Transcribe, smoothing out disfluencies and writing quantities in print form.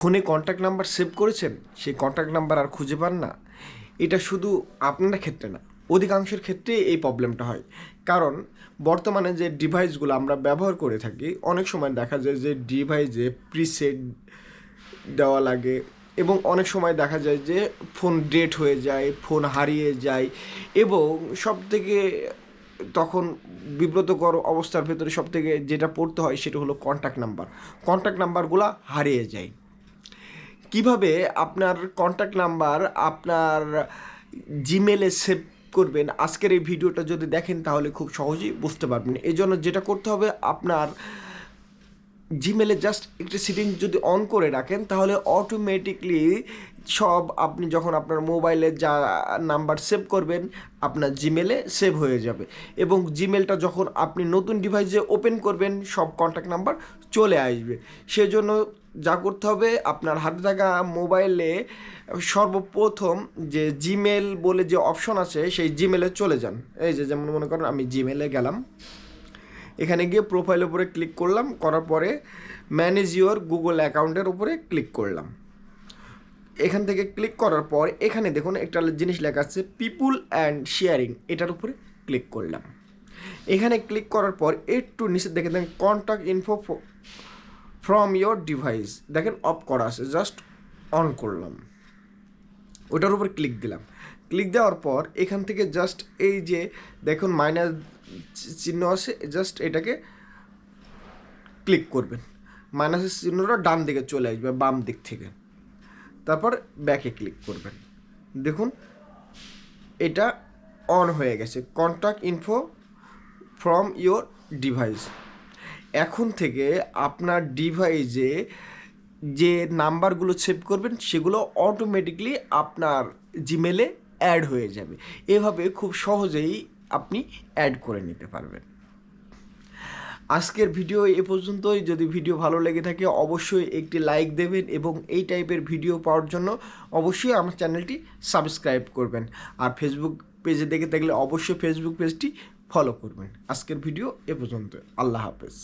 ফোনে contact number save করেছেন, সেই কন্ট্যাক্ট নাম্বার আর খুঁজে পান না। এটা শুধু আপনার ক্ষেত্রে না, অধিকাংশের ক্ষেত্রে এই প্রবলেমটা হয়। কারণ বর্তমানে যে ডিভাইসগুলো আমরা ব্যবহার করে থাকি, অনেক সময় দেখা যায় যে ডিভাইসে প্রিসেট দেওয়া লাগে, এবং অনেক সময় দেখা যায় যে ফোন ডেট হয়ে যায়, ফোন হারিয়ে যায়, এবং সবথেকে তখন বিব্রতকর অবস্থার ভেতরে সবথেকে যেটা পড়তে হয় সেটা হলো কন্ট্যাক্ট নাম্বারগুলো হারিয়ে যায়। কিভাবে আপনার কন্ট্যাক্ট নাম্বার আপনার জিমেলে সেভ করবেন, আজকের এই ভিডিওটা যদি দেখেন তাহলে খুব সহজেই বুঝতে পারবেন। এই জন্য যেটা করতে হবে, আপনার জিমেলে জাস্ট একটা সেটিং যদি অন করে রাখেন তাহলে অটোমেটিকলি সব, আপনি যখন আপনার মোবাইলে যা নাম্বার সেভ করবেন আপনার জিমেলে সেভ হয়ে যাবে, এবং জিমেলটা যখন আপনি নতুন ডিভাইসে ওপেন করবেন সব কন্ট্যাক্ট নাম্বার চলে আসবে। সেজন্য যা করতে হবে, আপনার হাতে থাকা মোবাইলে সর্বপ্রথম যে জিমেল বলে যে অপশন আছে সেই জিমেলে চলে যান। এই যে যেমন মনে করেন আমি জিমেলে গেলাম, এখানে গিয়ে প্রোফাইলের উপরে ক্লিক করলাম, করার পরে ম্যানেজ ইওর গুগল অ্যাকাউন্টের উপরে ক্লিক করলাম। এখান থেকে ক্লিক করার পর এখানে দেখুন একটা জিনিস লেখা আছে পিপুল অ্যান্ড শেয়ারিং, এটার উপরে ক্লিক করলাম। এখানে ক্লিক করার পর একটু নিচে দেখে দেখেন contact info from your device, দেখেন অফ করা আছে, জাস্ট অন করলাম, ওটার উপর ক্লিক দিলাম। ক্লিক দেওয়ার পর এখান থেকে জাস্ট এই যে দেখুন মাইনাস চিহ্ন আছে, জাস্ট এটাকে ক্লিক করবেন, মাইনাসের চিহ্নটা ডান দিকে চলে আসবে বাম দিক থেকে, তারপর ব্যাকে ক্লিক করবেন। দেখুন এটা অন হয়ে গেছে, contact info from your device. এখন থেকে আপনার ডিভাইসে যে নাম্বারগুলো সেভ করবেন সেগুলো অটোমেটিকলি আপনার জিমেলে অ্যাড হয়ে যাবে। এভাবে খুব সহজেই আপনি অ্যাড করে নিতে পারবেন। আজকের ভিডিও এ পর্যন্তই। যদি ভিডিও ভালো লেগে থাকে অবশ্যই একটি লাইক দেবেন, এবং এই টাইপের ভিডিও পাওয়ার জন্য অবশ্যই আমার চ্যানেলটি সাবস্ক্রাইব করবেন। আর ফেসবুক পেজে দেখে থাকলে অবশ্যই ফেসবুক পেজটি ফলো করবেন। আজকের ভিডিও এ পর্যন্ত। আল্লাহ হাফেজ।